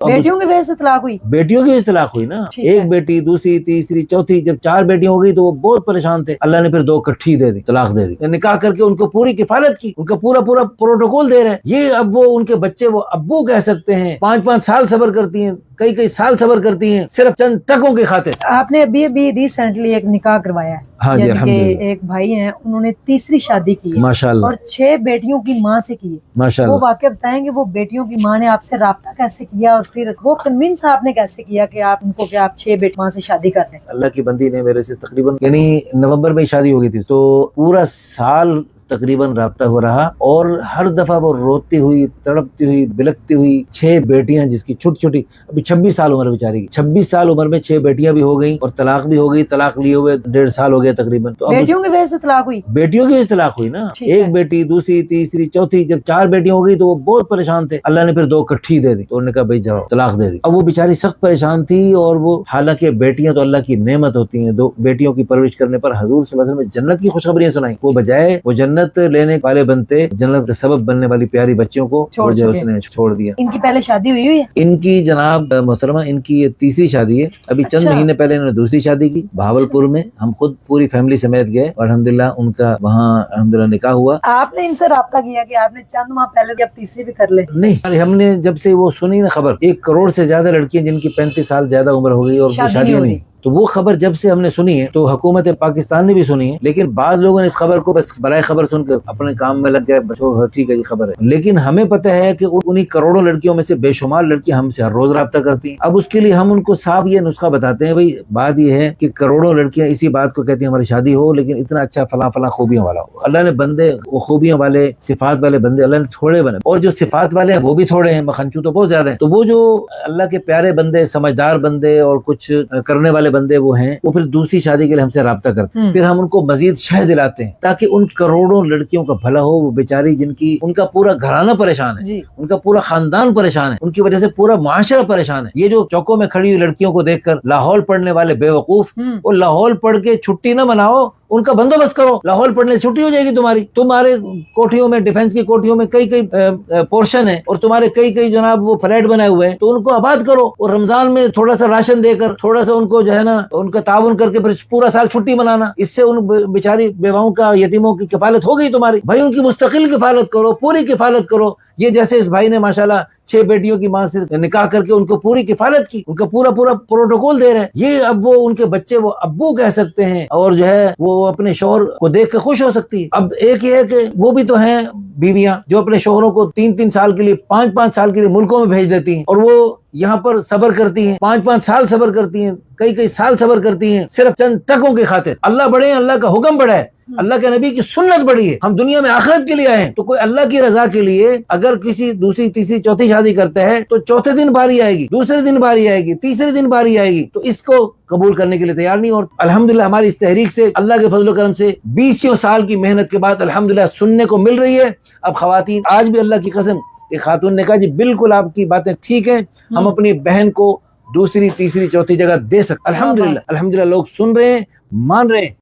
बेटियों की वजह से तलाक हुई? बेटियों की तलाक हुई ना, एक बेटी, दूसरी, तीसरी, चौथी, जब 4 बेटियां हो गई तो वो बहुत परेशान थे। अल्लाह ने फिर 2 इकट्ठी दे दी, तलाक दे दी। निकाह करके उनको पूरी किफालत की, उनका पूरा पूरा प्रोटोकॉल दे रहे हैं। ये अब वो उनके बच्चे वो अब्बू कह सकते हैं। 5-5 साल सब्र करती हैं, कई साल सब्र करती हैं, सिर्फ चंद टकों की खातिर। आपने अभी रिसेंटली एक निकाह करवाया है। हाँ जी, यानी कि अल्हम्दुलिल्लाह। एक भाई हैं, उन्होंने तीसरी शादी की है माशाल्लाह और 6 बेटियों की माँ से की है। वो माशाल्लाह। वाकया बताएंगे, वो बेटियों की माँ ने आपसे राब्ता कैसे किया और फिर वो कन्विंस आपने कैसे किया कि आप उनको कि आप 6 बेटी माँ से शादी कर लें? अल्लाह की बंदी ने मेरे से तकरीबन यानी नवंबर में शादी हो गई थी, तो पूरा साल तकरीबन राब्ता हो रहा और हर दफा वो रोती हुई, तड़पती हुई, बिलखती हुई। 6 बेटियां जिसकी छोटी छोटी, अभी 26 साल उम्र बेचारी की, 26 साल उम्र में 6 बेटियां भी हो गई और तलाक भी हो गई। तलाक लिए हुए 1.5 साल हो गया तकरीबन। तो बेटियों की वजह से तलाक हुई? बेटियों की तलाक हुई ना, एक बेटी, दूसरी, तीसरी, चौथी, जब 4 बेटियां हो गई तो वो बहुत परेशान थे। अल्लाह ने फिर 2 इकट्ठी दे दी, तो उन्होंने कहा भाई जाओ तलाक दे दी। अब वो बेचारी सख्त परेशान थी और वो, हालांकि बेटियां तो अल्लाह की नेमत होती हैं, 2 बेटियों की परवरिश करने पर हजूर सल्लल्लाहु अलैहि वसल्लम ने जन्नत की खुशखबरियां सुनाई। वो बजाय वो जन्नत लेने वाले बनते, जन्नत का सबब बनने वाली प्यारी बच्चियों को वो जो उसने छोड़ दिया। इनकी पहले शादी हुई है? इनकी जनाब मोहतरमा, इनकी ये तीसरी शादी है। अभी चंद महीने पहले इन्होंने दूसरी शादी की भावलपुर में। हम खुद पूरी फैमिली समेत गए और अल्हम्दुलिल्लाह उनका वहाँ अल्हम्दुलिल्लाह निकाह हुआ। आपने इनसे राब्ता किया कि आपने चंद माह पहले कि अब तीसरी भी कर ले? नहीं, हमने जब से वो सुनी ना खबर, 1 करोड़ से ज्यादा लड़कियां जिनकी 35 साल ज्यादा उम्र हो गई और शादियां नहीं, तो वो खबर जब से हमने सुनी है, तो हुकूमत पाकिस्तान ने भी सुनी है, लेकिन बाद लोगों ने इस खबर को बस बराए खबर सुनकर अपने काम में लग गए। बच्चों ठीक है ये खबर है, लेकिन हमें पता है कि उन्हीं करोड़ों लड़कियों में से बेशुमार लड़कियां हमसे हर रोज राब्ता करती हैं। अब उसके लिए हम उनको साफ ये नुस्खा बताते हैं, भाई बात ये है कि करोड़ों लड़कियां इसी बात को कहती हैं हमारी शादी हो, लेकिन इतना अच्छा फला फला खूबियों वाला हो। अल्लाह ने बंदे वो खूबियों वाले, सिफात वाले बंदे अल्लाह ने थोड़े बने, और जो सिफात वाले हैं वो भी थोड़े हैं, मखंचू तो बहुत ज्यादा है। तो वो जो अल्लाह के प्यारे बंदे, समझदार बंदे और कुछ करने वाले बंदे वो हैं, वो फिर दूसरी शादी के लिए हमसे राब्ता करते हैं। फिर हम उनको मजीद शह दिलाते हैं ताकि उन करोड़ों लड़कियों का भला हो। वो बेचारी जिनकी, उनका पूरा घराना परेशान है, उनका पूरा खानदान परेशान है, उनकी वजह से पूरा माशरा परेशान है। ये जो चौकों में खड़ी हुई लड़कियों को देखकर लाहौल पढ़ने वाले बेवकूफ, वो लाहौल पढ़ के छुट्टी न मनाओ, उनका बंदोबस्त करो। लाहौल पढ़ने से छुट्टी हो जाएगी तुम्हारी। तुम्हारे कोठियों में, डिफेंस की कोठियों में कई पोर्शन है और तुम्हारे कई जनाब वो फ्लैट बनाए हुए हैं, तो उनको आबाद करो और रमजान में थोड़ा सा राशन देकर, थोड़ा सा उनको जो है ना, उनका ताउन करके फिर पूरा साल छुट्टी मनाना। इससे उन बेचारी बेवाओं का, यतीमों की किफालत हो गई तुम्हारी। भाई उनकी मुस्तकिल किफालत करो, पूरी किफालत करो। ये जैसे इस भाई ने माशाल्लाह 6 बेटियों की मां से निकाह करके उनको पूरी किफालत की, उनका पूरा पूरा प्रोटोकॉल दे रहे हैं। ये अब वो उनके बच्चे वो अब्बू कह सकते हैं और जो है वो अपने शौहर को देख कर खुश हो सकती है। अब एक ये है कि वो भी तो हैं बीवियां जो अपने शौहरों को 3-3 साल के लिए, 5-5 साल के लिए मुल्कों में भेज देती हैं, और वो यहाँ पर सब्र करती हैं, 5-5 साल सब्र करती हैं, कई साल सब्र करती हैं, सिर्फ चंद टकों की खातिर। अल्लाह बड़े हैं, अल्लाह का हुक्म बड़ा है, अल्लाह के नबी की सुन्नत बड़ी है। हम दुनिया में आखिरत के लिए आए हैं, तो कोई अल्लाह की रजा के लिए अगर किसी दूसरी, तीसरी, चौथी शादी करता है तो चौथे दिन बारी आएगी, दूसरे दिन बारी आएगी, तीसरे दिन बारी आएगी, तो इसको कबूल करने के लिए तैयार नहीं। और अल्हम्दुलिल्लाह हमारी इस तहरीक से, अल्लाह के फजल करम से 20 साल की मेहनत के बाद अल्हम्दुलिल्लाह सुनने को मिल रही है। अब खवातीन, आज भी अल्लाह की कसम, एक खातून ने कहा जी बिल्कुल आपकी बातें ठीक है, हम अपनी बहन को दूसरी, तीसरी, चौथी जगह दे सकते। अल्हम्दुलिल्लाह, अल्हम्दुलिल्लाह लोग सुन रहे हैं, मान रहे हैं।